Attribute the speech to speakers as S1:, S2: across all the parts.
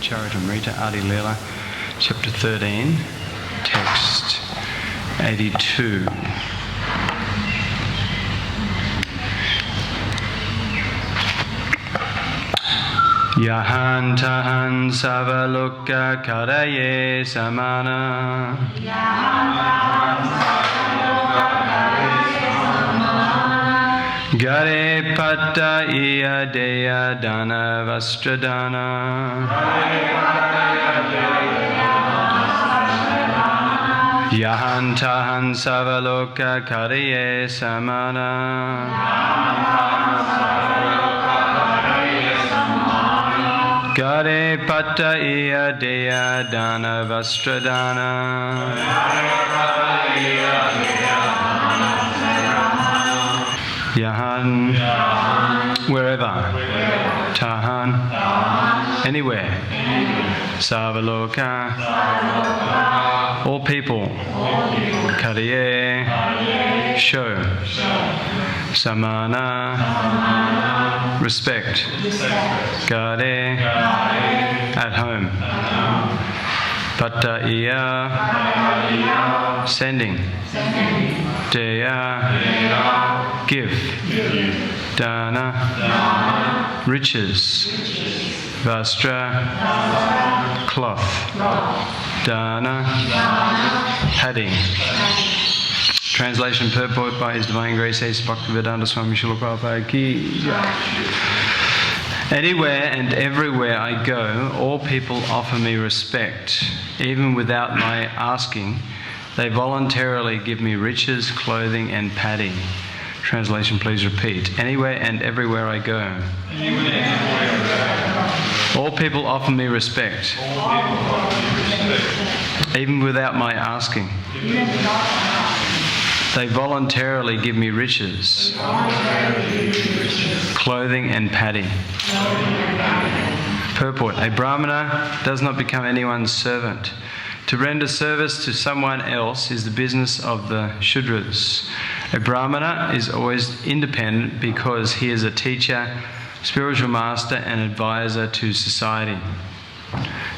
S1: Caritamrita, Adi-lila, chapter 13, text 82. Yahan tahan savaloka karaye samana. Gare patta iya deya dana vastradana. Yahan tahan savaloka karaye samana. Gare patta iya deya dana vastradana. Yahan, wherever. Tahan, anywhere. Savaloka, all people. Kariye, show. Samana, respect. Gare, at home. Patta iya, sending. Deya, give. Dana, riches. Vastra, cloth. Dana, padding. Translation purport by His Divine Grace A.C. Bhaktivedanta Swami Srila Prabhupada Ki. Anywhere and everywhere I go, all people offer me respect. Even without my asking, they voluntarily give me riches, clothing and padding. Translation, please repeat. Anywhere and everywhere I go. All people offer me respect. Even without my asking. They voluntarily give me riches, clothing and padding. Purport. A Brahmana does not become anyone's servant. To render service to someone else is the business of the Shudras. A Brahmana is always independent because he is a teacher, spiritual master and advisor to society.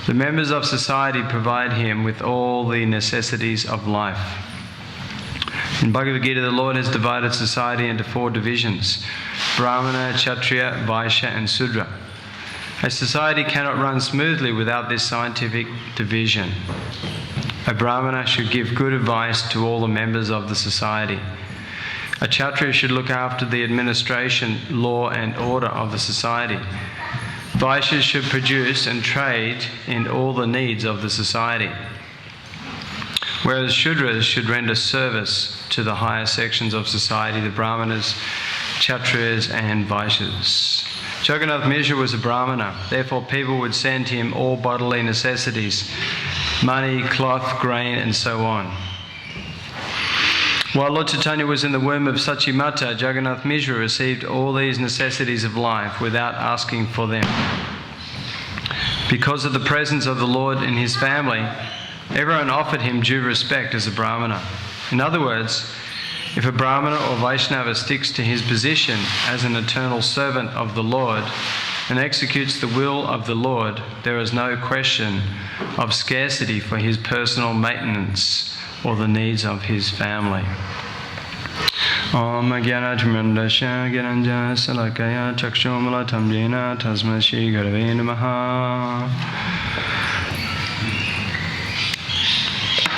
S1: The members of society provide him with all the necessities of life. In Bhagavad Gita, the Lord has divided society into 4 divisions: Brahmana, Kshatriya, Vaishya and Sudra. A society cannot run smoothly without this scientific division. A Brahmana should give good advice to all the members of the society. A Kshatriya should look after the administration, law and order of the society. Vaishyas should produce and trade in all the needs of the society. Whereas Shudras should render service to the higher sections of society, the Brahmanas, Kshatriyas and Vaishyas. Jagannath Mishra was a Brahmana, therefore people would send him all bodily necessities, money, cloth, grain and so on. While Lord Caitanya was in the womb of Sachimata, Jagannath Mishra received all these necessities of life without asking for them. Because of the presence of the Lord in his family, everyone offered him due respect as a Brahmana. In other words, if a Brahmana or Vaishnava sticks to his position as an eternal servant of the Lord and executes the will of the Lord, there is no question of scarcity for his personal maintenance or the needs of his family. Om Gyanajmandasya Gyananja Salakaya Chakshomalatam Jena Tasma Shri Gurave Namaha.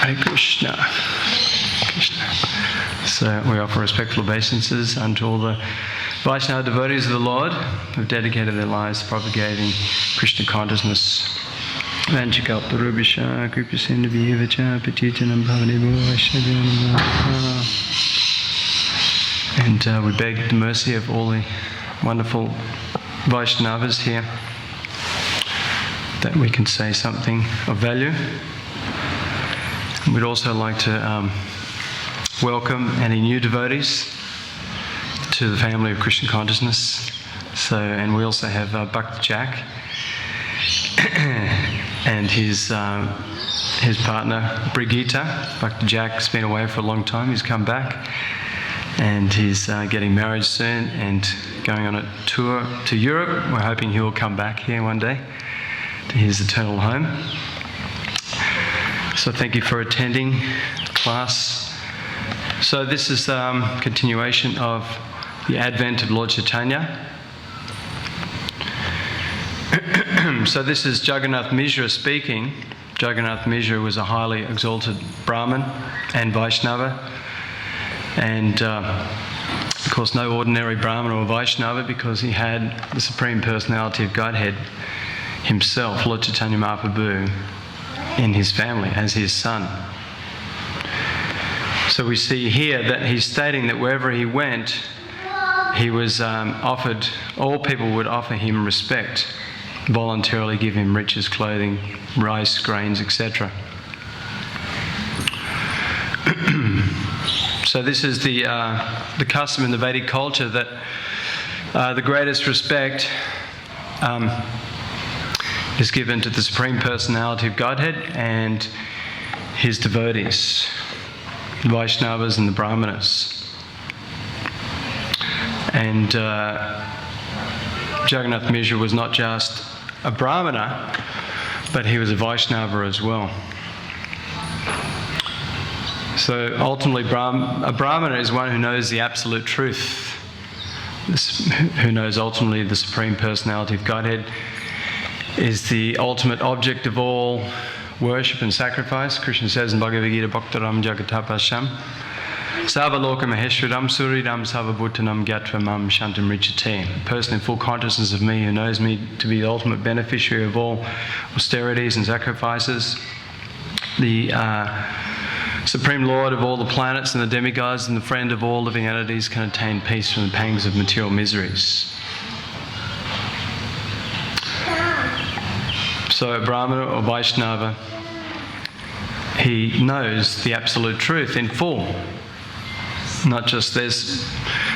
S1: Hare Krishna. Krishna. So we offer respectful obeisances unto all the Vaishnava devotees of the Lord who have dedicated their lives to propagating Krishna consciousness. Vanchikalparubhisha Kripasindhavivacha Patitanam Bhavanebho Vaishnavanam. And we beg the mercy of all the wonderful Vaishnavas here that we can say something of value. We'd also like to welcome any new devotees to the family of Krishna consciousness. And we also have Bhakti Jack and his partner Brigitte. Bhakti Jack's been away for a long time. He's come back and he's getting married soon and going on a tour to Europe. We're hoping he'll come back here one day. his eternal home. So thank you for attending class. So this is continuation of the advent of Lord Caitanya. So this is Jagannath Mishra speaking. Jagannath Mishra was a highly exalted Brahmin and Vaishnava, and of course no ordinary Brahmin or Vaishnava, because he had the Supreme Personality of Godhead himself, Lord Chaitanya Mahaprabhu, in his family as his son. So we see here that he's stating that wherever he went, he was offered, all people would offer him respect, voluntarily give him riches, clothing, rice, grains, etc. So this is the custom in the Vedic culture that the greatest respect is given to the Supreme Personality of Godhead and his devotees, the Vaishnavas and the Brahmanas. And Jagannath Mishra was not just a Brahmana, but he was a Vaishnava as well. So ultimately, a Brahmana is one who knows the absolute truth, who knows ultimately the Supreme Personality of Godhead is the ultimate object of all worship and sacrifice. Krishna says in Bhagavad Gita, Bhaktaram Jagatapasham, Sarvaloka Maheshwaram Suridam Sarvabhutanam Gyatva Mam Shantam Richate. A person in full consciousness of me, who knows me to be the ultimate beneficiary of all austerities and sacrifices, the Supreme Lord of all the planets and the demigods and the friend of all living entities, can attain peace from the pangs of material miseries. So a Brahmana or Vaishnava, he knows the absolute truth in full. Not just, there's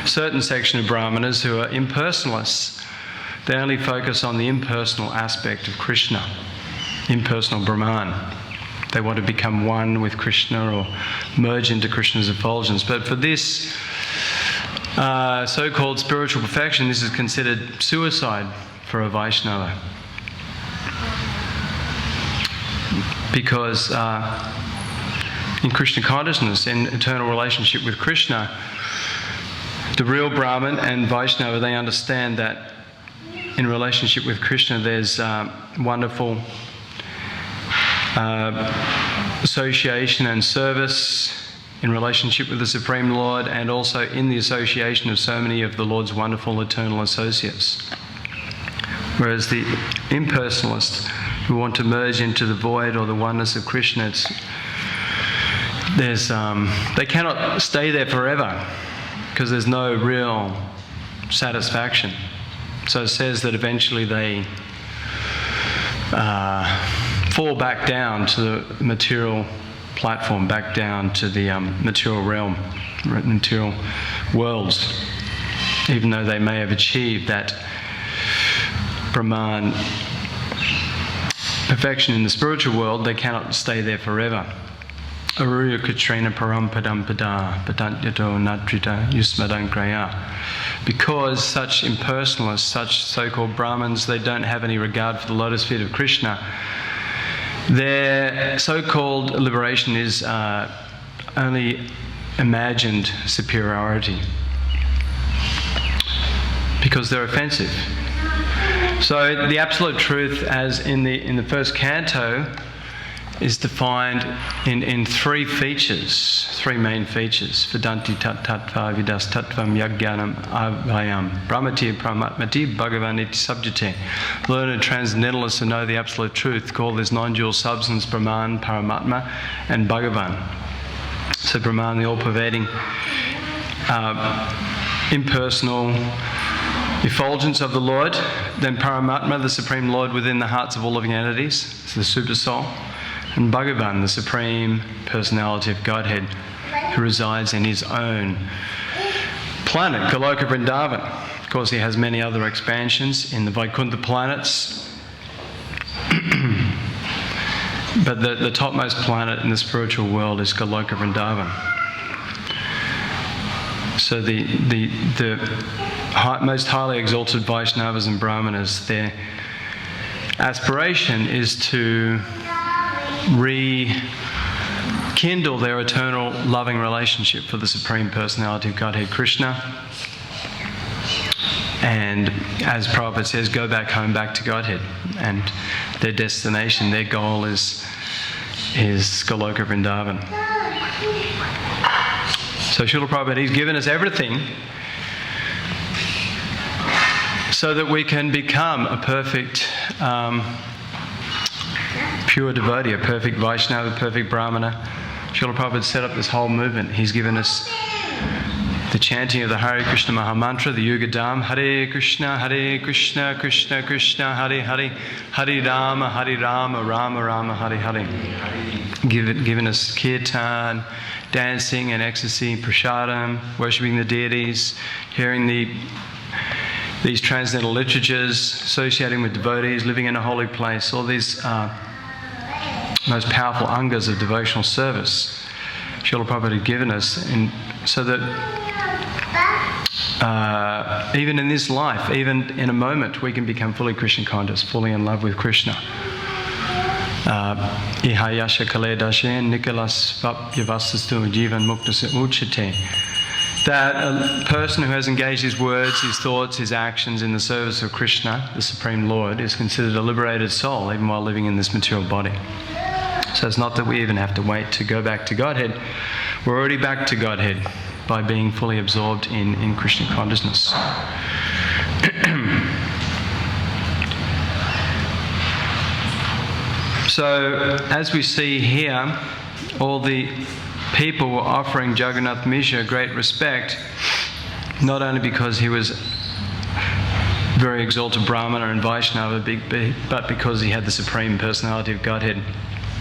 S1: a certain section of Brahmanas who are impersonalists. They only focus on the impersonal aspect of Krishna, impersonal Brahman. They want to become one with Krishna or merge into Krishna's effulgence. But for this so-called spiritual perfection, this is considered suicide for a Vaishnava. Because in Krishna consciousness, in eternal relationship with Krishna, the real Brahmin and Vaishnava, they understand that in relationship with Krishna there's wonderful association and service in relationship with the Supreme Lord, and also in the association of so many of the Lord's wonderful eternal associates. Whereas the impersonalists who want to merge into the void or the oneness of Krishna, they cannot stay there forever because there's no real satisfaction. So it says that eventually they fall back down to the material platform, back down to the material realm, material worlds, even though they may have achieved that Brahman perfection in the spiritual world. They cannot stay there forever. Aruya Katrina Parampadam Pada Patantyato Natrita Yusmadankraya. Because such impersonalists, such so-called Brahmins, they don't have any regard for the lotus feet of Krishna. Their so-called liberation is only imagined superiority, because they're offensive. So the absolute truth, as in the first canto, is defined in three features, three main features. Vedanti tat tattva vidas tattvam yagyanam avayam brahmati pramatmati bhagavaniti subjite. Learned transcendentalists who know the absolute truth call this non-dual substance Brahman, Paramatma and Bhagavan. So Brahman, the all-pervading, impersonal effulgence of the Lord. Then Paramatma, the Supreme Lord within the hearts of all living entities, it's the Super Soul. And Bhagavan, the Supreme Personality of Godhead, who resides in his own planet, Goloka Vrindavan. Of course, he has many other expansions in the Vaikuntha planets. But the topmost planet in the spiritual world is Goloka Vrindavan. So the most highly exalted Vaishnavas and Brahmanas, their aspiration is to rekindle their eternal loving relationship for the Supreme Personality of Godhead Krishna. And as Prabhupada says, go back home, back to Godhead. And their destination, their goal is Goloka Vrindavan. So Srila Prabhupada, he's given us everything so that we can become a perfect pure devotee, a perfect Vaishnava, a perfect Brahmana. Srila Prabhupada set up this whole movement. He's given us the chanting of the Hare Krishna Maha Mantra, the Yuga Dham, Hare Krishna, Krishna Krishna, Hare Hare, Hare Rama, Rama Rama, Hare Hare. Given us kirtan, dancing and ecstasy, prasadam, worshipping the deities, hearing these transcendental literatures, associating with devotees, living in a holy place, all these most powerful angas of devotional service Srila Prabhupada had given us, so that even in this life, even in a moment, we can become fully Krishna conscious, fully in love with Krishna. Ihayasha kale dashen nikalas vapyavasastu jivan mukta uchate. That a person who has engaged his words, his thoughts, his actions in the service of Krishna, the Supreme Lord, is considered a liberated soul, even while living in this material body. So it's not that we even have to wait to go back to Godhead. We're already back to Godhead by being fully absorbed in Krishna consciousness. So, as we see here, all the people were offering Jagannath Mishra great respect, not only because he was very exalted Brahmana and Vaishnava, but because he had the Supreme Personality of Godhead,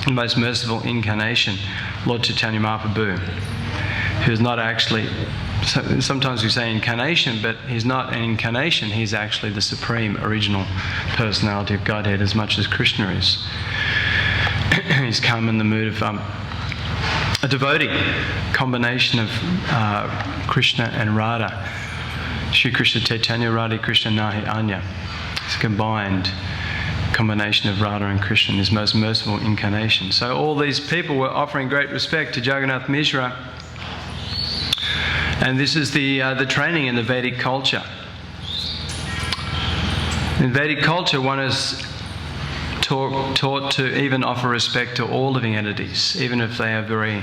S1: the most merciful incarnation, Lord Caitanya Mahaprabhu, who's not actually, sometimes we say incarnation, but he's not an incarnation, he's actually the Supreme Original Personality of Godhead as much as Krishna is. He's come in the mood of a devotee, combination of Krishna and Radha. Shri Krishna Caitanya Radha Krishna Nahi Anya. It's a combined combination of Radha and Krishna, his most merciful incarnation. So all these people were offering great respect to Jagannath Mishra. And this is the training in the Vedic culture. In Vedic culture, one is taught to even offer respect to all living entities, even if they are very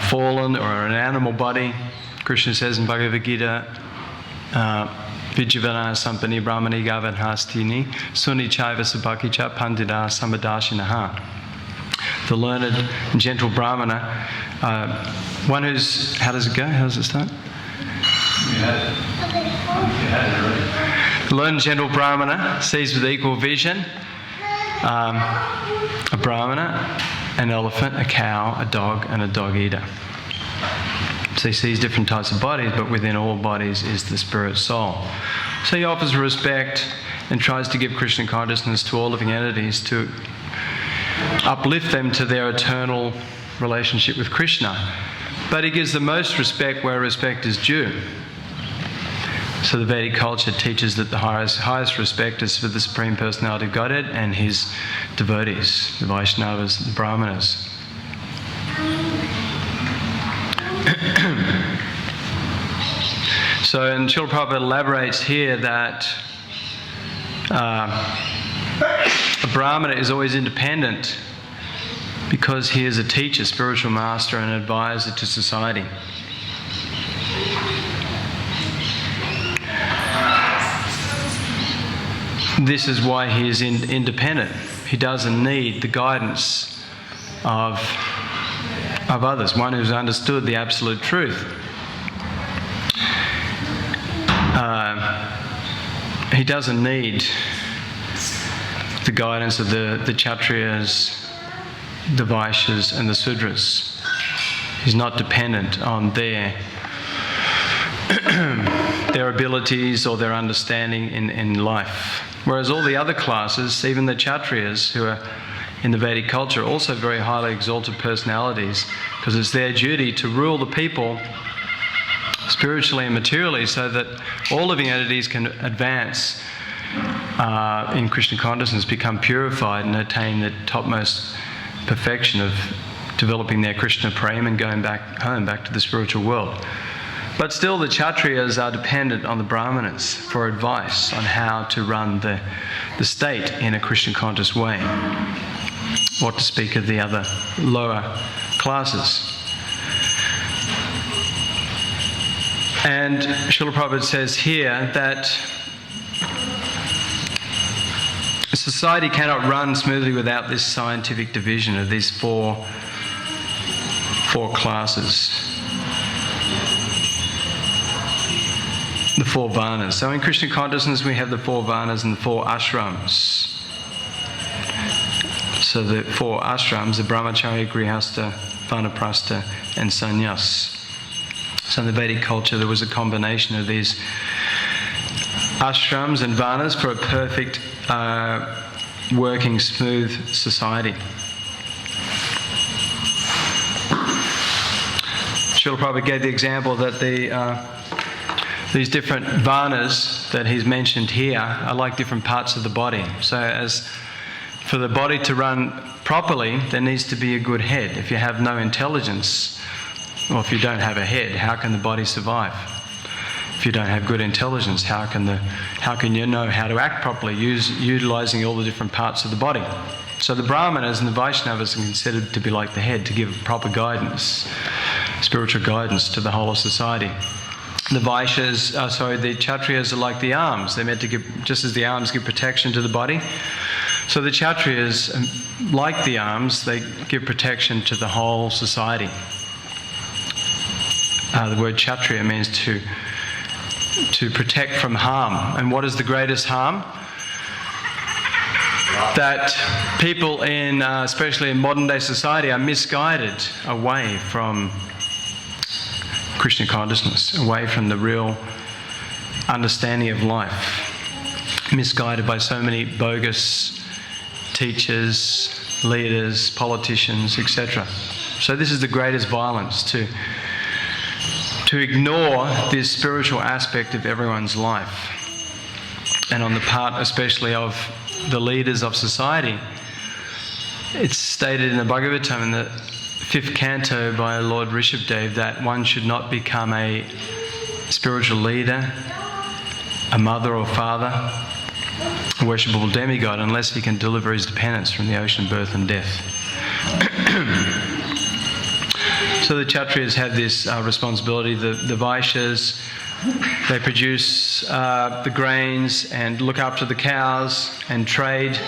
S1: fallen or an animal body. Krishna says in Bhagavad Gita, Vijivana Sampani Brahmani Gavan Hastini Suni Chaiva Subhakicha Pandita Samadashinaha. The learned and gentle Brahmana, one who's, how does it go? How does it start? The learned and gentle Brahmana sees with equal vision a Brahmana, an elephant, a cow, a dog, and a dog eater. So he sees different types of bodies, but within all bodies is the spirit soul. So he offers respect and tries to give Krishna consciousness to all living entities to uplift them to their eternal relationship with Krishna. But he gives the most respect where respect is due. So the Vedic culture teaches that the highest respect is for the Supreme Personality of Godhead and his devotees, the Vaishnavas, the Brahmanas. So, and Srila Prabhupada elaborates here that a Brahmana is always independent because he is a teacher, spiritual master, and advisor to society. This is why he is independent. He doesn't need the guidance of others, one who's understood the absolute truth. He doesn't need the guidance of the Kshatriyas, the Vaishyas and the Sudras. He's not dependent on their abilities or their understanding in life. Whereas all the other classes, even the Kshatriyas who are in the Vedic culture, are also very highly exalted personalities, because it's their duty to rule the people spiritually and materially so that all living entities can advance in Krishna consciousness become purified and attain the topmost perfection of developing their Krishna prema and going back home, back to the spiritual world. But still the Kshatriyas are dependent on the Brahmanas for advice on how to run the state in a Krishna conscious way. What to speak of the other lower classes. And Srila Prabhupada says here that society cannot run smoothly without this scientific division of these four classes. The four varnas. So in Krishna consciousness we have the four varnas and the four ashrams. So the four ashrams are brahmacharya, grihastha, vanaprastha and sannyas. So in the Vedic culture there was a combination of these ashrams and varnas for a perfect working smooth society. Srila Prabhupada gave the example that these different varnas that he's mentioned here are like different parts of the body. So as for the body to run properly, there needs to be a good head. If you have no intelligence, or if you don't have a head, how can the body survive? If you don't have good intelligence, how can you know how to act properly, utilising all the different parts of the body? So the Brahmanas and the Vaishnavas are considered to be like the head, to give proper guidance, spiritual guidance to the whole of society. The Kshatriyas are like the arms. They're meant to give, just as the arms give protection to the body. So the Kshatriyas, like the arms, they give protection to the whole society. The word Kshatriya means to protect from harm. And what is the greatest harm? That people especially in modern day society, are misguided away from Krishna consciousness, away from the real understanding of life. Misguided by so many bogus teachers, leaders, politicians, etc. So this is the greatest violence, to ignore this spiritual aspect of everyone's life. And on the part especially of the leaders of society, it's stated in the Bhagavatam in the 5th canto by Lord Rishabhdev that one should not become a spiritual leader, a mother or father, a worshipable demigod, unless he can deliver his dependents from the ocean of birth and death. So the Kshatriyas have this responsibility. The Vaishyas, they produce the grains and look after the cows and trade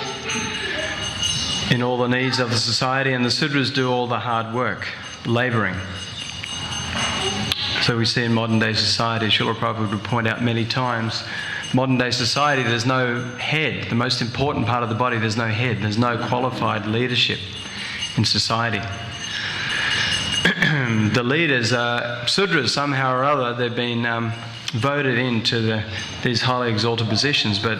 S1: in all the needs of the society, and the Sudras do all the hard work, labouring. So we see in modern day society, Srila Prabhupada would point out many times, modern day society, there's no head. The most important part of the body, there's no head. There's no qualified leadership in society. The leaders are Sudras somehow or other. They've been voted into these highly exalted positions, but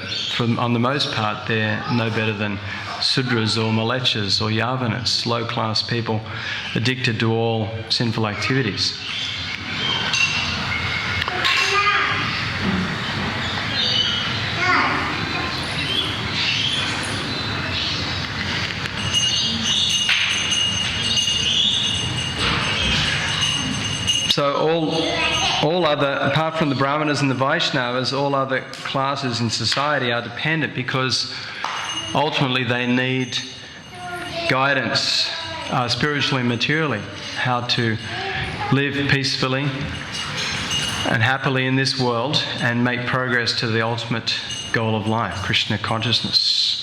S1: on the most part they're no better than Sudras or Malechas or Yavanas, low-class people addicted to all sinful activities. So all other, apart from the Brahmanas and the Vaishnavas, all other classes in society are dependent because ultimately they need guidance, spiritually and materially, how to live peacefully and happily in this world and make progress to the ultimate goal of life, Krishna consciousness.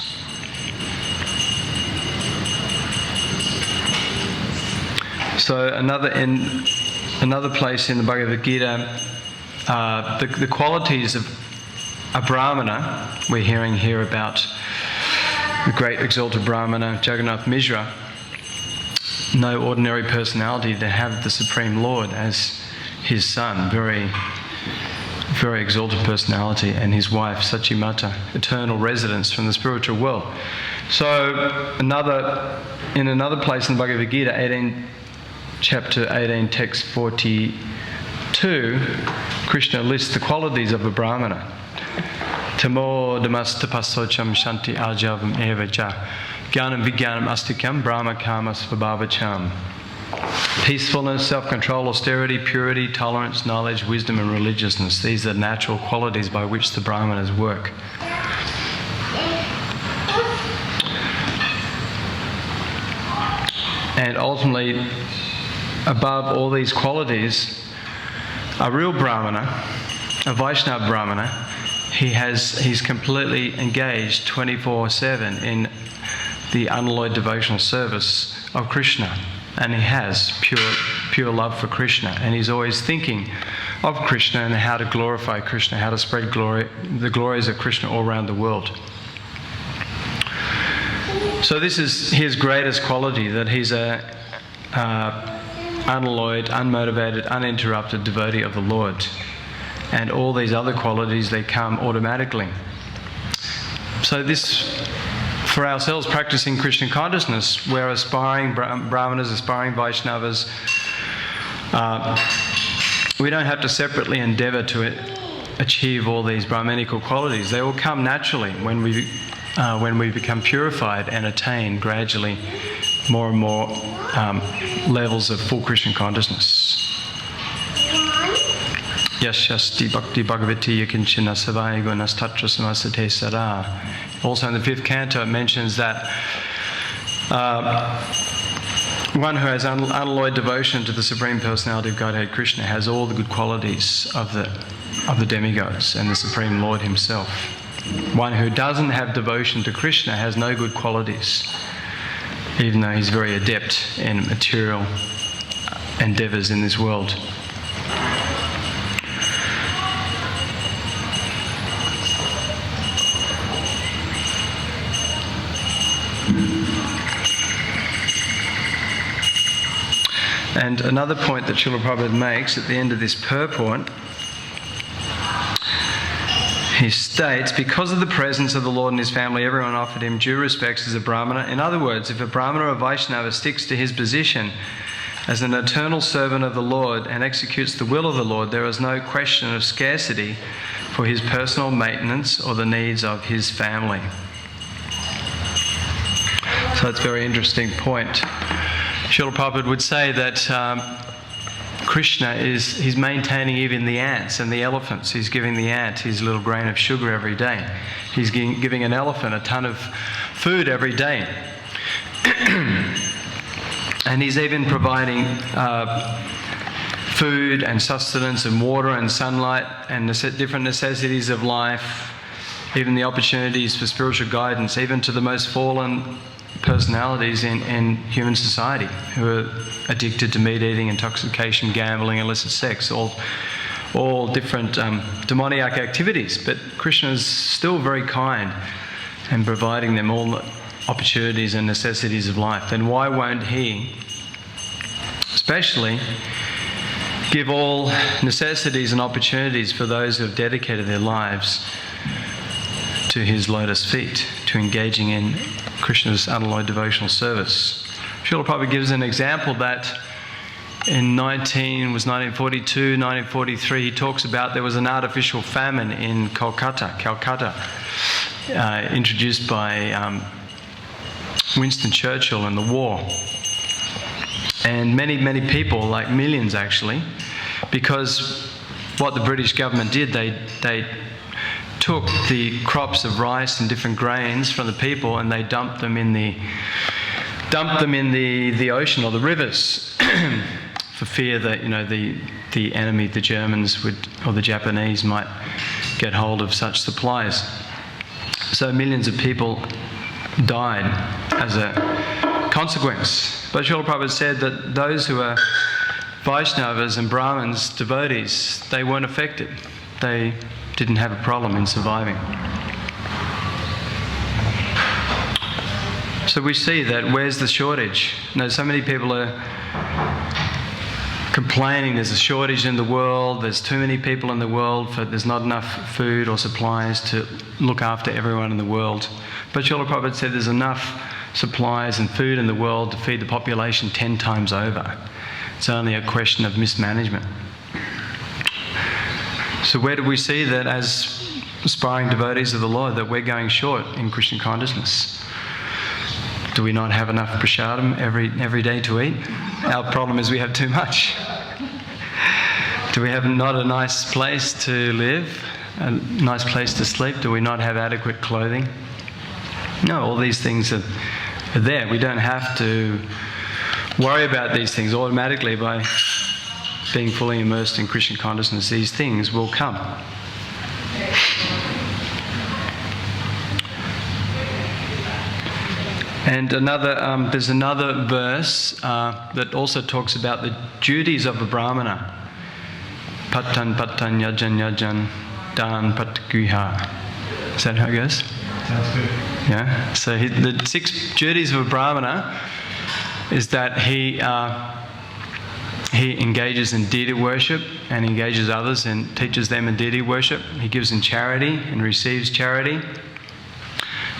S1: So another place in the Bhagavad Gita, the qualities of a Brahmana, we're hearing here about the great exalted Brahmana, Jagannath Mishra, no ordinary personality, to have the Supreme Lord as his son, very, very exalted personality, and his wife, Sachimata, eternal residence from the spiritual world. So in another place in the Bhagavad Gita, Chapter 18, text 42, Krishna lists the qualities of a Brahmana. Tamo damastapasocham shanti ajavam evacha. Jnanam vijnanam astikam brahma kama svabhavacham. Peacefulness, self-control, austerity, purity, tolerance, knowledge, wisdom and religiousness. These are natural qualities by which the brahmanas work. And ultimately, above all these qualities, a real brahmana, a Vaishnava brahmana, he's completely engaged 24/7 in the unalloyed devotional service of Krishna. And he has pure love for Krishna. And he's always thinking of Krishna and how to glorify Krishna, how to spread the glories of Krishna all around the world. So this is his greatest quality, that he's a unalloyed, unmotivated, uninterrupted devotee of the Lord. And all these other qualities, they come automatically. So this, for ourselves practicing Krishna consciousness, we're aspiring Brahmanas, aspiring Vaishnavas. We don't have to separately endeavour to achieve all these Brahmanical qualities. They all come naturally when we become purified and attain gradually more and more levels of full Krishna consciousness. Yashasti bhakti bhagavati yakinchina savai gunas tatra samasate sada. Also in the 5th canto it mentions that one who has unalloyed devotion to the Supreme Personality of Godhead Krishna has all the good qualities of the demigods and the Supreme Lord himself. One who doesn't have devotion to Krishna has no good qualities, even though he's very adept in material endeavours in this world. And another point that Srila Prabhupada makes at the end of this purport, he states, because of the presence of the Lord and his family, everyone offered him due respects as a Brahmana. In other words, if a Brahmana or Vaishnava sticks to his position as an eternal servant of the Lord and executes the will of the Lord, there is no question of scarcity for his personal maintenance or the needs of his family. So that's a very interesting point. Srila Prabhupada would say that Krishna he's maintaining even the ants and the elephants. He's giving the ant his little grain of sugar every day. He's giving an elephant a ton of food every day. And he's even providing food and sustenance and water and sunlight and different necessities of life, even the opportunities for spiritual guidance, even to the most fallen personalities in human society who are addicted to meat eating, intoxication, gambling, illicit sex, all different demoniac activities. But Krishna is still very kind and providing them all the opportunities and necessities of life. Then why won't he especially give all necessities and opportunities for those who have dedicated their lives to his lotus feet, to engaging in Krishna's unalloyed devotional service? Srila Prabhupada gives an example that in 1942, 1943, he talks about there was an artificial famine in Calcutta, introduced by Winston Churchill in the war. And many people, like millions actually, because what the British government did, they took the crops of rice and different grains from the people and they dumped them in the ocean or the rivers for fear that the enemy, the Germans or the Japanese might get hold of such supplies. So millions of people died as a consequence. But Srila Prabhupada said that those who are Vaishnavas and Brahmins, devotees, they weren't affected. They didn't have a problem in surviving. So we see that where's the shortage? So many people are complaining there's a shortage in the world, there's too many people in the world, there's not enough food or supplies to look after everyone in the world. But Srila Prabhupada said there's enough supplies and food in the world to feed the population 10 times over. It's only a question of mismanagement. So where do we see that as aspiring devotees of the Lord, that we're going short in Krishna consciousness. Do we not have enough prasadam every day to eat? Our problem is we have too much. Do we have not a nice place to live? A nice place to sleep? Do we not have adequate clothing? No, all these things are there. We don't have to worry about these things automatically. By being fully immersed in Krishna consciousness, these things will come. And there's another verse that also talks about the duties of a brahmana. Patan patan yajan yajan dan patguha. Is that how it goes?
S2: Sounds good.
S1: Yeah. So the 6 duties of a brahmana is that he engages in deity worship and engages others and teaches them in deity worship. He gives in charity and receives charity.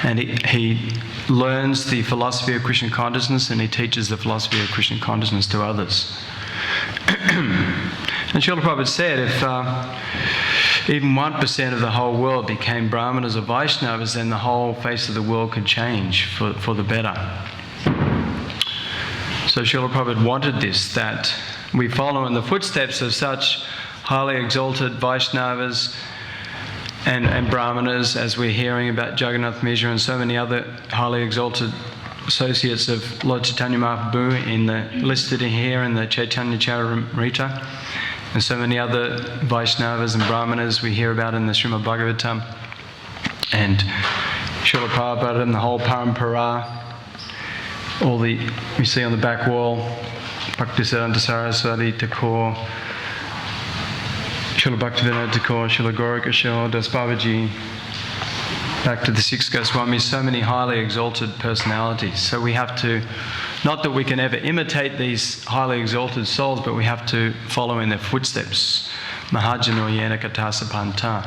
S1: And he learns the philosophy of Krishna consciousness, and he teaches the philosophy of Krishna consciousness to others. And Srila Prabhupada said if even 1% of the whole world became Brahmanas or Vaishnavas, then the whole face of the world could change for the better. So Srila Prabhupada wanted this, that we follow in the footsteps of such highly exalted Vaishnavas and Brahmanas, as we're hearing about Jagannath Mishra and so many other highly exalted associates of Lord Chaitanya Mahaprabhu listed here in the Caitanya Caritamrita, and so many other Vaishnavas and Brahmanas we hear about in the Srimad Bhagavatam, and Srila Prabhupada and the whole Parampara. We see on the back wall, Bhaktisiddhanta Saraswati Thakur, Srila Bhaktivinoda Thakur, Srila Gauranga Das Babaji, back to the 6 Goswamis, so many highly exalted personalities. So we have to, not that we can ever imitate these highly exalted souls, but we have to follow in their footsteps. Mahajano yena katasa panta.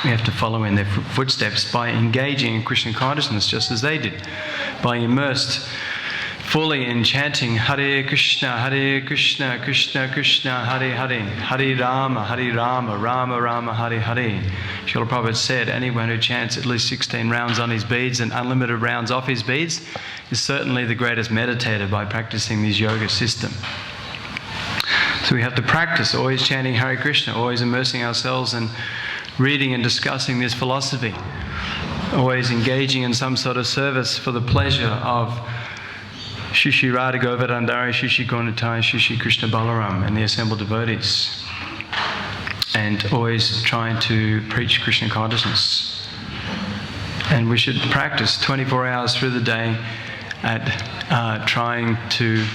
S1: We have to follow in their footsteps by engaging in Krishna consciousness just as they did, by immersed fully in chanting Hare Krishna, Krishna Krishna, Hare Hare, Hare Rama, Rama Rama, Hare Hare. Srila Prabhupada said, anyone who chants at least 16 rounds on his beads and unlimited rounds off his beads is certainly the greatest meditator by practicing this yoga system. So we have to practice always chanting Hare Krishna, always immersing ourselves in reading and discussing this philosophy, always engaging in some sort of service for the pleasure of Shishi Radha Govardhana, Shishi Gaunitai, Shishi Krishna Balaram and the assembled devotees, and always trying to preach Krishna consciousness. And we should practice 24 hours through the day at trying to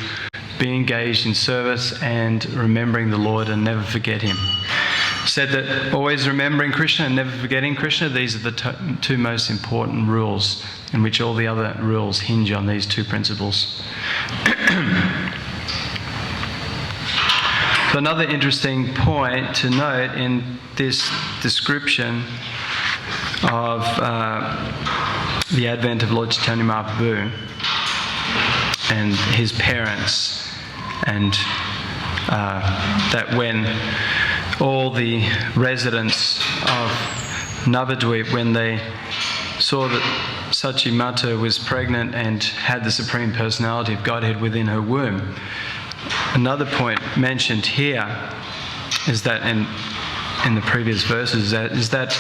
S1: be engaged in service and remembering the Lord and never forget Him. Said that always remembering Krishna and never forgetting Krishna, these are the 2 most important rules, in which all the other rules hinge on these 2 principles. So another interesting point to note in this description of the advent of Lord Chaitanya Mahaprabhu and his parents, and that when all the residents of Navadvip, when they saw that Sachimata was pregnant and had the Supreme Personality of Godhead within her womb. Another point mentioned here is that, in the previous verses, is that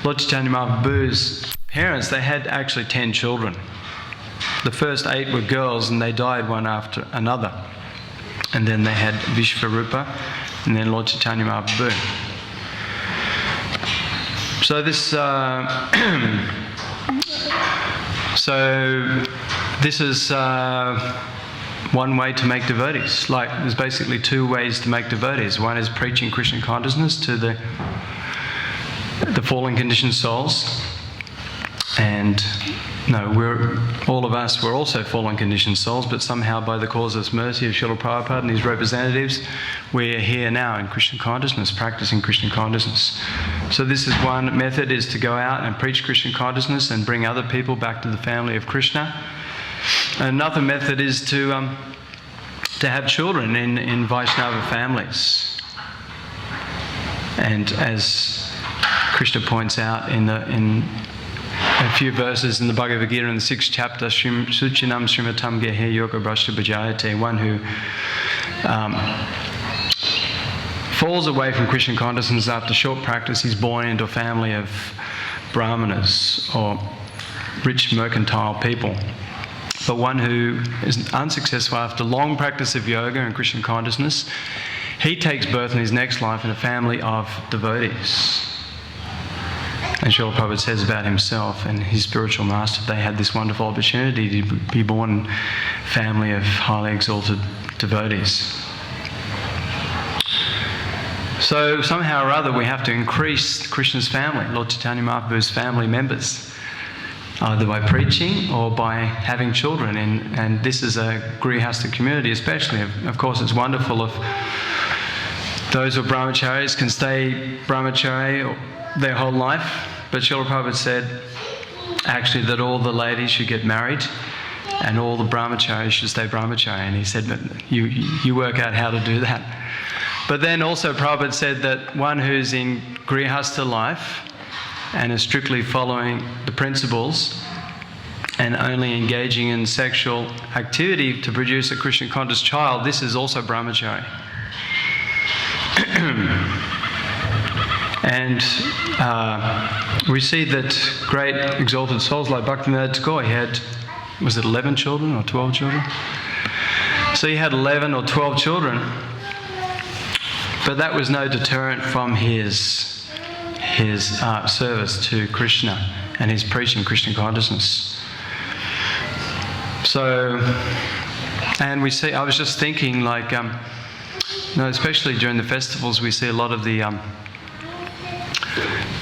S1: Lord Chaitanya Mahaprabhu's parents, they had actually 10 children. The first 8 were girls and they died one after another. And then they had Vishvarupa and then Lord Chaitanya Mahaprabhu. So this this is one way to make devotees. Like, there's basically 2 ways to make devotees. One is preaching Krishna consciousness to the fallen conditioned souls. And all of us were also fallen conditioned souls, but somehow by the causeless mercy of Srila Prabhupada and his representatives, we are here now in Krishna consciousness, practicing Krishna consciousness. So this is one method, is to go out and preach Krishna consciousness and bring other people back to the family of Krishna. Another method is to have children in Vaishnava families. And as Krishna points out in a few verses in the Bhagavad Gita in the 6th chapter, Suchinam Srimatam Gehe Yoga Brashta Bhajayate, one who falls away from Krishna consciousness after short practice. He's born into a family of brahmanas or rich mercantile people. But one who is unsuccessful after long practice of yoga and Krishna consciousness, he takes birth in his next life in a family of devotees. And Srila Prabhupada says about himself and his spiritual master, they had this wonderful opportunity to be born in a family of highly exalted devotees. So somehow or other we have to increase Krishna's family, Lord Chaitanya Mahaprabhu's family members, either by preaching or by having children. And this is a Grihastha community especially. Of course, it's wonderful if those who are brahmacharis can stay brahmachari their whole life. But Srila Prabhupada said actually that all the ladies should get married and all the brahmacharis should stay brahmachari. And he said, but you work out how to do that. But then also Prabhupada said that one who's in Grihastha life and is strictly following the principles and only engaging in sexual activity to produce a Krishna conscious child, this is also brahmachari. And we see that great exalted souls like Bhaktivinoda Thakur, he had, was it 11 children or 12 children? So he had 11 or 12 children, but that was no deterrent from his service to Krishna and his preaching Krishna consciousness. So, and we see, I was just thinking like, especially during the festivals, we see a lot of the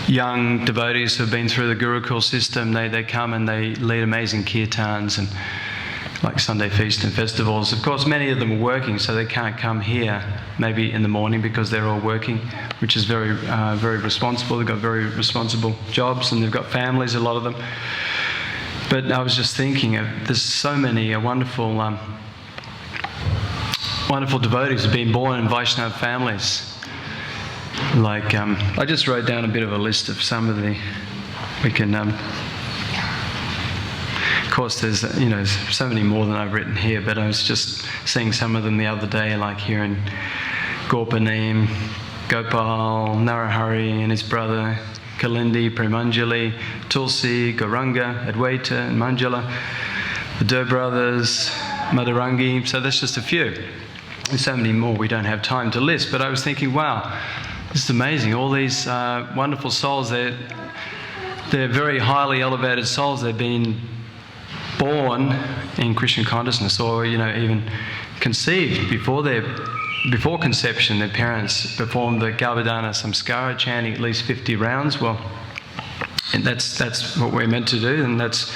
S1: young devotees who have been through the Gurukul system. They come and they lead amazing kirtans and like Sunday feast and festivals. Of course, many of them are working, so they can't come here maybe in the morning because they're all working, which is very, very responsible. They've got very responsible jobs and they've got families, a lot of them. But I was just thinking, there's so many wonderful devotees who have been born in Vaishnava families. Like, I just wrote down a bit of a list of some of the, we can, of course there's, so many more than I've written here, but I was just seeing some of them the other day, like here in Gorpaneem, Gopal, Narahari and his brother, Kalindi, Premanjali, Tulsi, Gauranga, Adwaita and Manjula, the Dur brothers, Madhurangi, so that's just a few. There's so many more we don't have time to list, but I was thinking, wow, this is amazing. All these wonderful souls, they're very highly elevated souls. They've been born in Krishna consciousness, or even conceived before conception. Their parents performed the Govardhana Samskara, chanting at least 50 rounds. Well, and that's what we're meant to do, and that's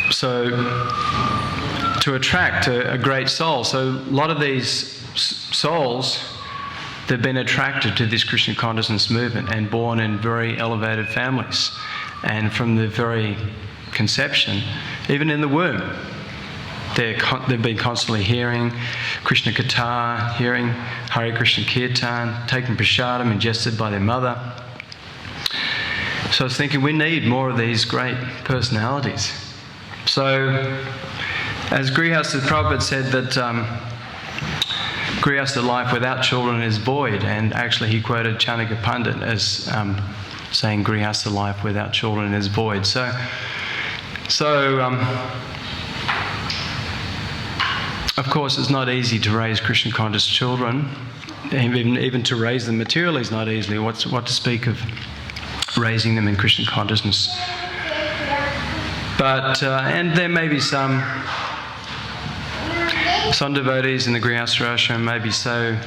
S1: so to attract a great soul. So a lot of these souls, they've been attracted to this Krishna consciousness movement and born in very elevated families. And from the very conception, even in the womb, they've been constantly hearing Krishna Katha, hearing Hare Krishna Kirtan, taking prasadam ingested by their mother. So I was thinking we need more of these great personalities. So, as Grihastha Prabhupada said that Grihastha life without children is void, and actually he quoted Chanakya Pandit as saying Grihastha life without children is void. So of course it's not easy to raise Krishna conscious children, even to raise them materially is not easy. What to speak of raising them in Krishna consciousness. But and there may be some devotees in the Grihastha ashram may be so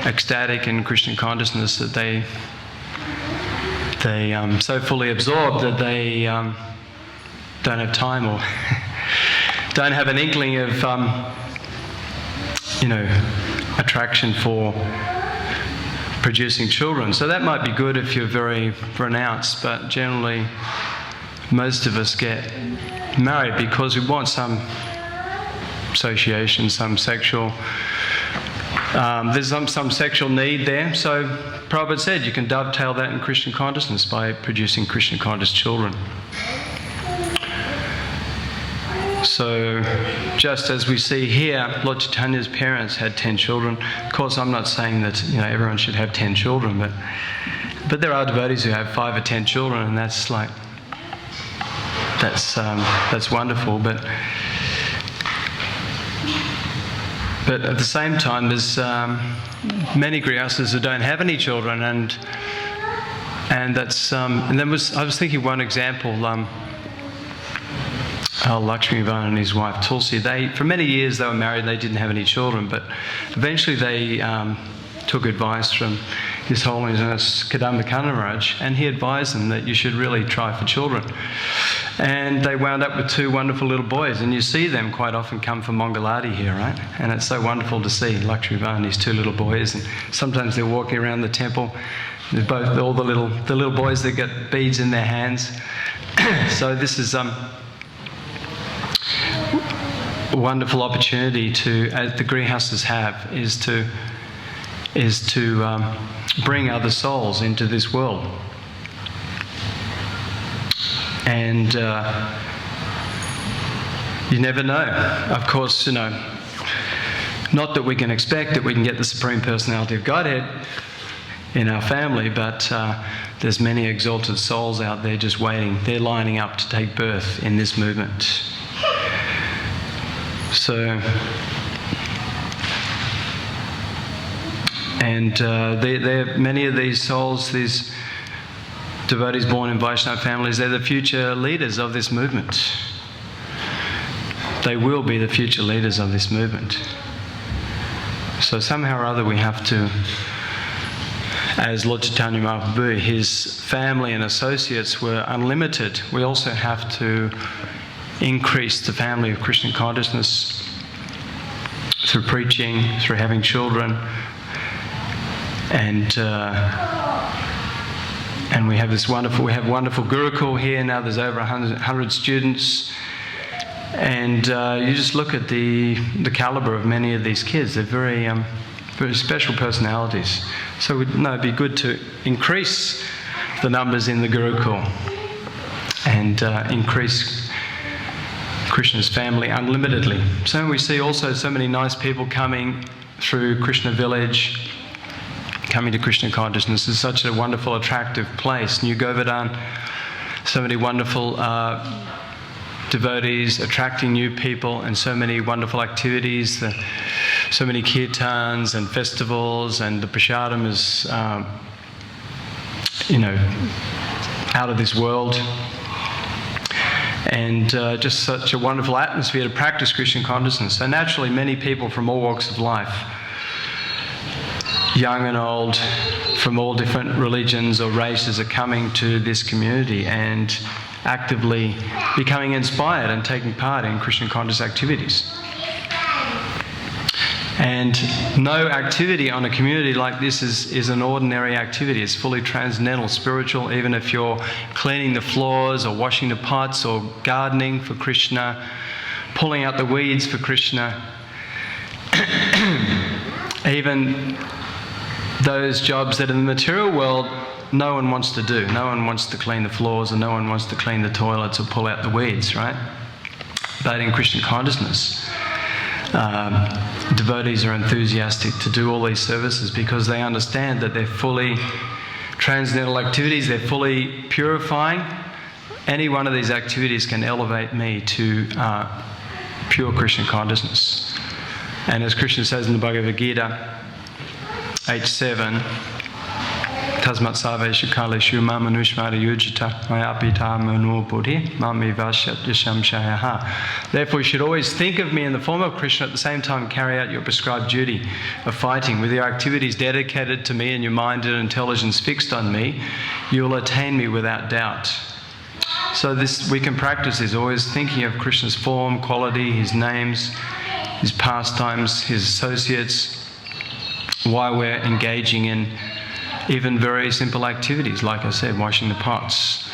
S1: ecstatic in Krishna consciousness that they so fully absorbed that they don't have time or don't have an inkling of attraction for producing children. So that might be good if you're very pronounced, but generally most of us get married because we want some association, some sexual There's some sexual need there. So Prabhupada said you can dovetail that in Krishna consciousness by producing Krishna conscious children. So just as we see here, Lord Chaitanya's parents had 10 children. Of course, I'm not saying that everyone should have 10 children, but there are devotees who have 5 or 10 children, and that's wonderful. But at the same time, there's many grihastas who don't have any children, and that's and then I was thinking one example. Lakshmi Van and his wife Tulsi, for many years they were married, they didn't have any children, but eventually they took advice from His Holiness Caitanya Maharaj, and he advised them that you should really try for children. And they wound up with 2 wonderful little boys, and you see them quite often come for Mangalati here, right? And it's so wonderful to see Lakshmi Van and his 2 little boys, and sometimes they're walking around the temple. They're both all the little boys that get beads in their hands. So this is a wonderful opportunity the grihastas have, is to bring other souls into this world. And you never know. Of course, not that we can expect that we can get the Supreme Personality of Godhead in our family, but there's many exalted souls out there just waiting. They're lining up to take birth in this movement. So, and many of these souls, these devotees born in Vaishnava families, they're the future leaders of this movement. They will be the future leaders of this movement. So somehow or other we have to, as Lord Chaitanya Mahaprabhu, his family and associates were unlimited, we also have to increase the family of Krishna consciousness through preaching, through having children, and we have wonderful Gurukul here now. There's over 100 students, and you just look at the caliber of many of these kids. They're very special personalities. So it'd be good to increase the numbers in the Gurukul and increase Krishna's family unlimitedly. So we see also so many nice people coming through Krishna village, coming to Krishna consciousness. Is such a wonderful, attractive place. New Govardhana, so many wonderful devotees attracting new people, and so many wonderful activities. So many kirtans and festivals, and the prasadam is, out of this world. And just such a wonderful atmosphere to practice Krishna consciousness. So naturally, many people from all walks of life, young and old, from all different religions or races, are coming to this community and actively becoming inspired and taking part in Krishna conscious activities. And no activity on a community like this is an ordinary activity. It's fully transcendental, spiritual. Even if you're cleaning the floors or washing the pots or gardening for Krishna, pulling out the weeds for Krishna, even those jobs that in the material world no one wants to do. No one wants to clean the floors, or no one wants to clean the toilets or pull out the weeds, right? But in Krishna consciousness, devotees are enthusiastic to do all these services because they understand that they're fully transcendental activities, they're fully purifying. Any one of these activities can elevate me to pure Krishna consciousness. And as Krishna says in the Bhagavad Gita, 8.7, Tasmat Saveshu Kaleshu Mamanushmara Yujita Mayapita Manu Buddhi Mami Vashat Yasham Shayaha. Therefore, you should always think of me in the form of Krishna, at the same time carry out your prescribed duty of fighting. With your activities dedicated to me and your mind and intelligence fixed on me, you will attain me without doubt. So this we can practice is always thinking of Krishna's form, quality, his names, his pastimes, his associates, why we're engaging in even very simple activities, like I said, washing the pots,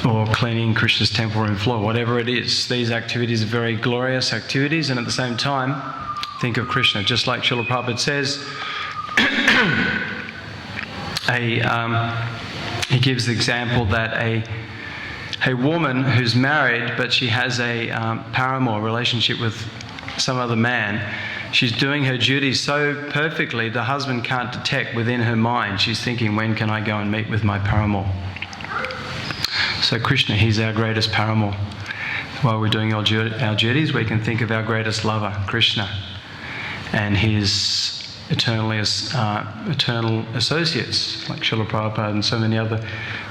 S1: or cleaning Krishna's temple room floor, whatever it is. These activities are very glorious activities, and at the same time, think of Krishna. Just like Srila Prabhupada says, he gives the example that a woman who's married but she has a paramour relationship with some other man, she's doing her duties so perfectly the husband can't detect within her mind. She's thinking, when can I go and meet with my paramour? So Krishna, he's our greatest paramour. While we're doing our duties, we can think of our greatest lover, Krishna, and his eternal associates, like Srila Prabhupada and so many other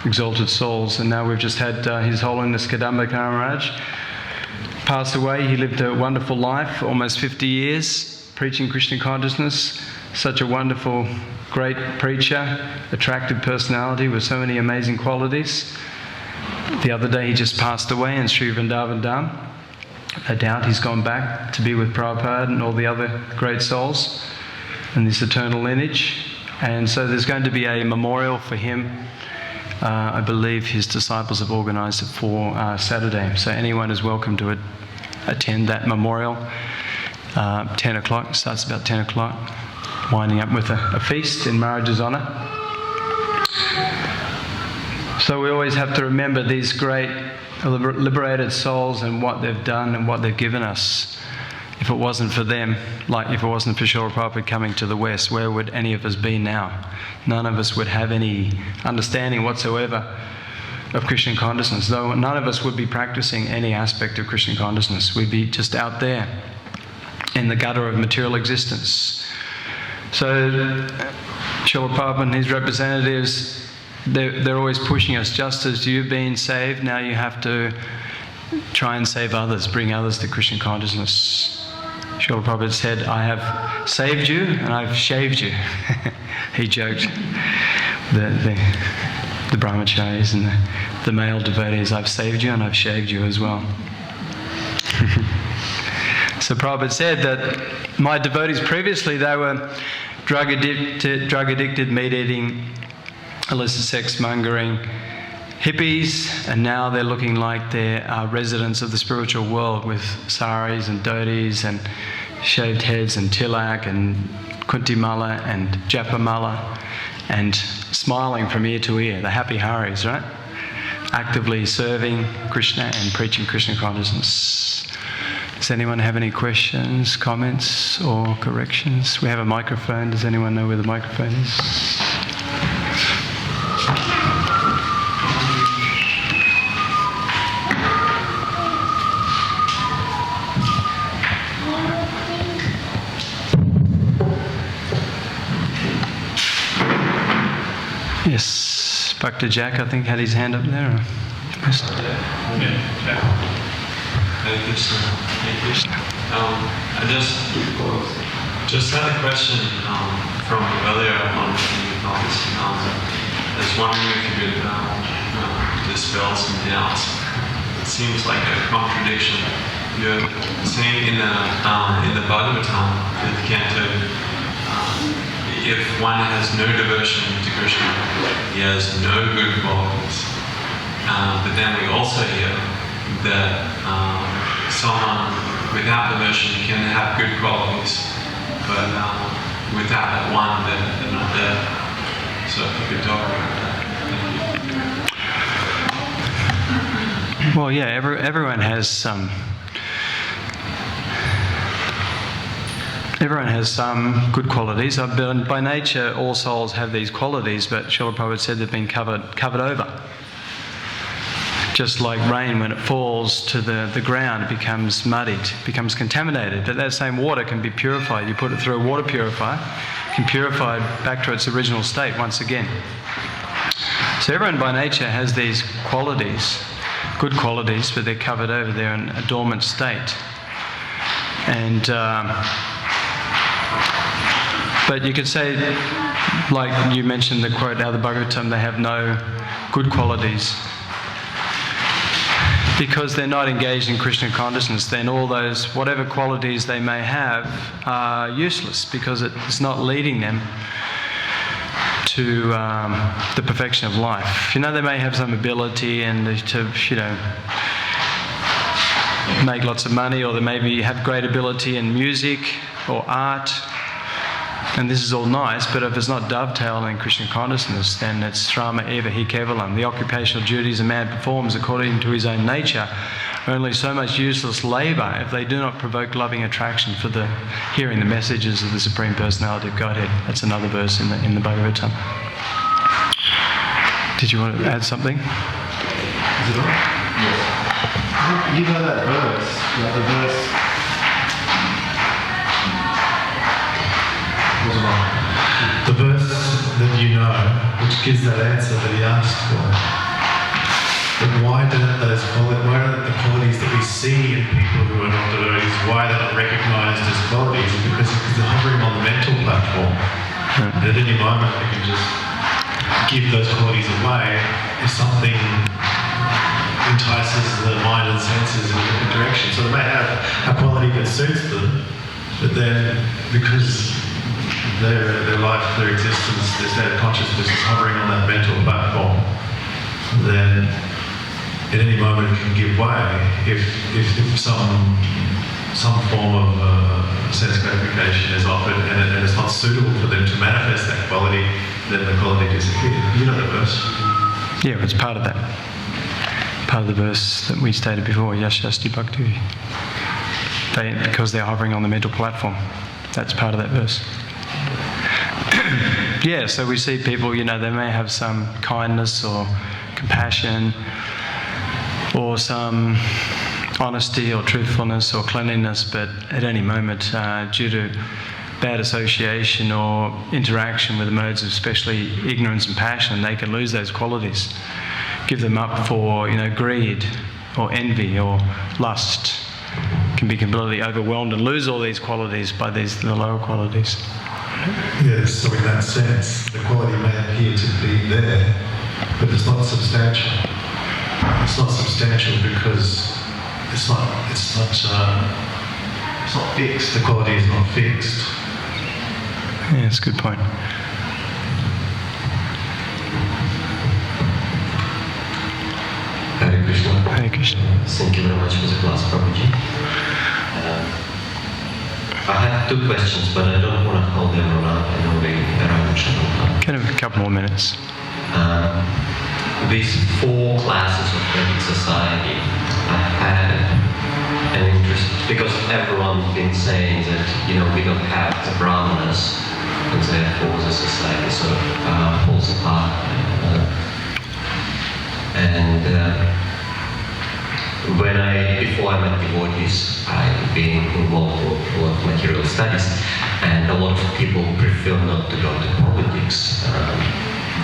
S1: exalted souls. And now we've just had His Holiness Kadamba Maharaj pass away. He lived a wonderful life, almost 50 years, preaching Krishna consciousness. Such a wonderful, great preacher, attractive personality with so many amazing qualities. The other day he just passed away in Sri Vrindavan Dham. No doubt he's gone back to be with Prabhupada and all the other great souls in this eternal lineage. And so there's going to be a memorial for him. I believe his disciples have organised it for Saturday. So anyone is welcome to attend that memorial. 10 o'clock, starts about 10 o'clock, winding up with a feast in Maharaj's honour. So we always have to remember these great liberated souls and what they've done and what they've given us. If it wasn't for them, like if it wasn't for Srila Prabhupada coming to the West, where would any of us be now? None of us would have any understanding whatsoever of Krishna consciousness, though none of us would be practicing any aspect of Krishna consciousness. We'd be just out there in the gutter of material existence. So Srila Prabhupada and his representatives, they're always pushing us. Just as you've been saved, now you have to try and save others, bring others to Krishna consciousness. Srila Prabhupada said, I have saved you and I've shaved you. He joked. The brahmacharis and the male devotees, I've saved you and I've shaved you as well. So Prabhupada said that my devotees previously, they were drug addicted, meat-eating, illicit sex-mongering hippies, and now they're looking like they're residents of the spiritual world with saris and dhotis and shaved heads and tilak and kuntimala and japamala and smiling from ear to ear, the happy haris, right? Actively serving Krishna and preaching Krishna consciousness. Does anyone have any questions, comments or corrections? We have a microphone. Does anyone know where the microphone is? Yes, Bhakta Jack, I think, had his hand up there.
S2: Hare Krishna. Hare Krishna. I just had a question from earlier on the talks. I was wondering if you could dispel some doubts. It seems like a contradiction. You're saying in the Bhagavatam, fifth canto, if one has no devotion to Krishna, he has no good qualities. But then we also hear that someone without devotion can have good qualities, but without that one, they're not there. So if you could talk about that.
S1: Well, yeah, everyone has some. Everyone has some good qualities. By nature, all souls have these qualities, but Srila Prabhupada said they've been covered over. Just like rain, when it falls to the ground, it becomes muddied, becomes contaminated. But that same water can be purified. You put it through a water purifier, it can purify it back to its original state once again. So everyone by nature has these qualities, good qualities, but they're covered over. They're in a dormant state. And but you could say, like you mentioned the quote out of the Bhagavatam, they have no good qualities. Because they're not engaged in Krishna consciousness, then all those, whatever qualities they may have, are useless because it's not leading them to the perfection of life. You know, they may have some ability and to, make lots of money, or they maybe have great ability in music, or art. And this is all nice, but if it's not dovetailing in Krishna consciousness, then it's srama eva hi kevalam. The occupational duties a man performs according to his own nature are only so much useless labour if they do not provoke loving attraction for the hearing the messages of the Supreme Personality of Godhead. That's another verse in the Bhagavatam. Did you want to add something?
S3: Is it on? Yes. You know that verse, like the verse. The verse that you know, which gives that answer that he asked for. But why don't the qualities that we see in people who are not devotees, why they're not recognised as qualities? Because they're hovering on the mental platform. And at any moment they can just give those qualities away if something entices the mind and senses in a different direction. So they may have a quality that suits them, but then because their life, their existence, their state of consciousness is hovering on that mental platform, then at any moment it can give way if some form of sense gratification is offered and it's not suitable for them to manifest that quality, then the quality disappears. You know the verse?
S1: Yeah, it's part of that. Part of the verse that we stated before, Yashasti Bhakti. Because they're hovering on the mental platform. That's part of that verse. Yeah, so we see people, they may have some kindness or compassion or some honesty or truthfulness or cleanliness, but at any moment, due to bad association or interaction with the modes of especially ignorance and passion, they can lose those qualities, give them up for, greed or envy or lust, can be completely overwhelmed and lose all these qualities by the lower qualities.
S3: Yes, so in that sense, the quality may appear to be there, but it's not substantial. It's not substantial because it's not fixed. The quality is not fixed.
S1: Yeah, that's a good point.
S4: Hare Krishna.
S1: Hare Krishna.
S4: Thank you very much for the class, Prabhuji. I have two questions, but I don't want to hold them around time.
S1: Can have a couple more minutes.
S4: These four classes of Vedic society, I had an interest because everyone's been saying that we don't have the brahmanas, and therefore the society sort of falls apart. Before I met devotees, I've been involved with a lot of material studies, and a lot of people prefer not to go to politics.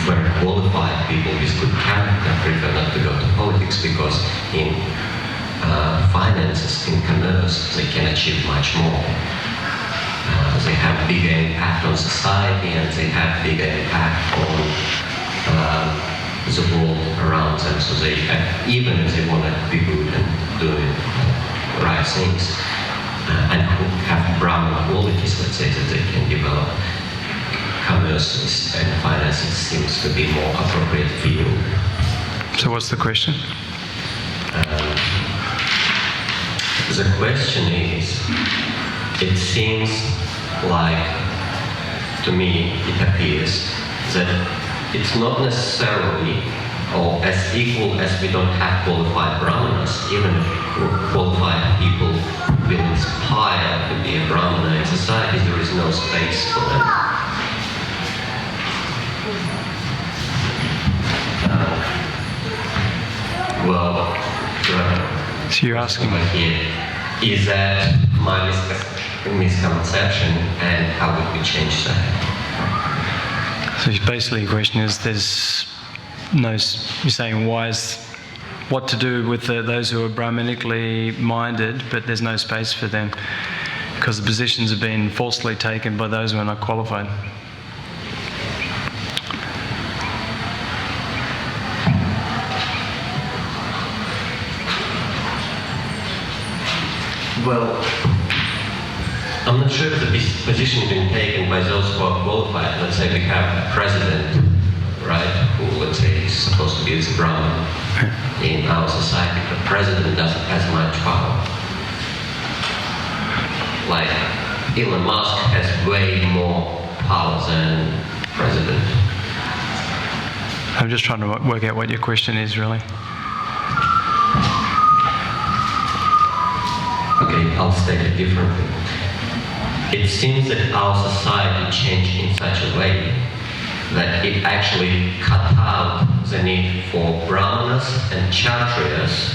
S4: Very qualified people with good character prefer not to go to politics because in finances, in commerce, they can achieve much more. They have bigger impact on society and they have bigger impact on the world around them, so they even if they want to be good and doing right things and have Brahman qualities, let's say, that they can develop, commerce and finances seems to be more appropriate field.
S1: So what's the question?
S4: The question is, it seems like, to me, it appears that it's not necessarily or as equal as we don't have qualified brahmanas, even if qualified people will inspire to be a brahmana in society, there is no space for them.
S1: So you're asking
S4: here, is that my misconception and how would we change that?
S1: So basically the question is, there's no, you're saying what to do with those who are Brahmanically minded, but there's no space for them because the positions have been falsely taken by those who are not qualified.
S4: Well, I'm not sure if the position has been taken by those who are qualified. Let's say we have a president, right, who, let's say, is supposed to be the Brahman in our society. The president doesn't have much power. Like, Elon Musk has way more power than president.
S1: I'm just trying to work out what your question is, really.
S4: Okay, I'll state it differently. It seems that our society changed in such a way that it actually cut out the need for brahmanas and kshatriyas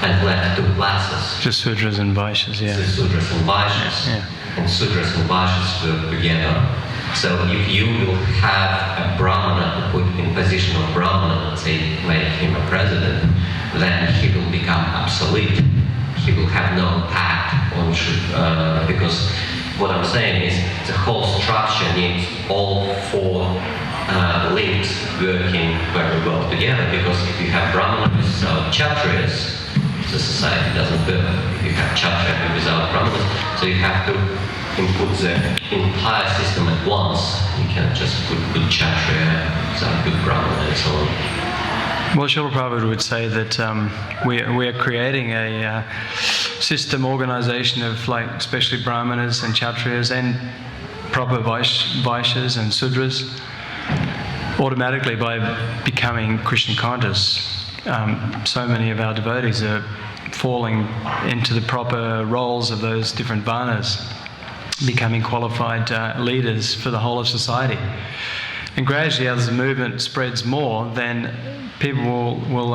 S4: and left two classes.
S1: Just Sudras and Vaishyas, yeah.
S4: The Sudras and Vaishyas.
S1: Yeah.
S4: And Sudras and Vaishyas work together. So if you will have a brahmana put in position of brahmana, let's say make him a president, then he will become obsolete. He will have no impact on because what I'm saying is the whole structure needs all four links working very well together, because if you have brahmana without kshatriyas, the society doesn't work. If you have kshatriya without brahmanas, so you have to input the entire system at once. You can't just put good kshatriya without good brahmana and so on.
S1: Well, Srila Prabhupada would say that we are creating a system organization of, like, especially brahmanas and kshatriyas and proper vaishyas and sudras automatically by becoming Krishna conscious. So many of our devotees are falling into the proper roles of those different varnas, becoming qualified leaders for the whole of society. And gradually, as the movement spreads more, then people will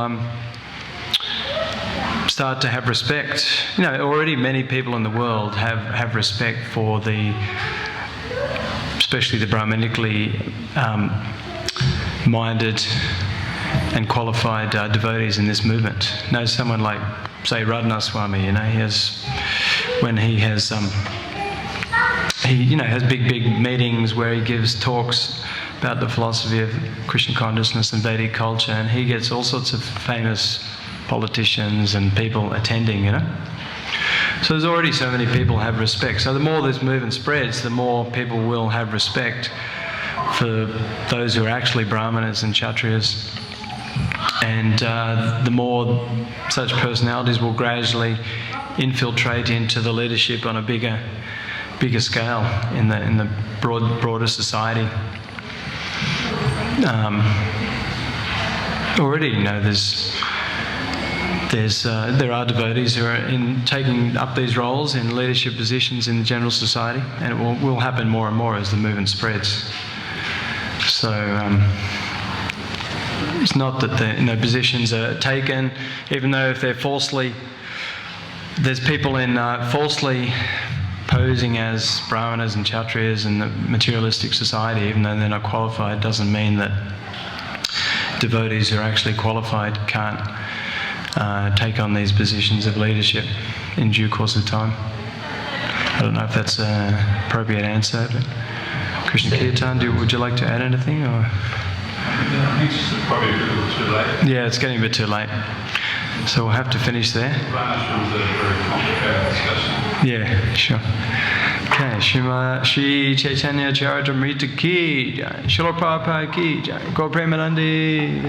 S1: start to have respect. You know, already many people in the world have respect for especially the Brahmanically minded and qualified devotees in this movement. Know someone like, say, Radhanath Swami. You know, he has big meetings where he gives talks about the philosophy of Krishna consciousness and Vedic culture, and he gets all sorts of famous politicians and people attending, you know. So there's already so many people have respect. So the more this movement spreads, the more people will have respect for those who are actually brahmanas and kshatriyas, and the more such personalities will gradually infiltrate into the leadership on a bigger scale in the broader society. Already, you know, there are devotees who are taking up these roles in leadership positions in the general society, and it will happen more and more as the movement spreads. So it's not that the positions are taken, even though if they're there's people in falsely posing as brahmanas and kshatriyas in the materialistic society, even though they're not qualified, doesn't mean that devotees who are actually qualified can't take on these positions of leadership in due course of time. I don't know if that's an appropriate answer, but Krishna Kirtan, would you like to add anything? Or?
S5: I think it's probably a little too late.
S1: Yeah, it's getting a bit too late. So we'll have to finish there.
S5: Varnashram's a very complicated discussion.
S1: Yeah, sure. Okay, Shri Caitanya Caritamrita ki jai, Srila Prabhupada ki jai, Gaur Premanandi.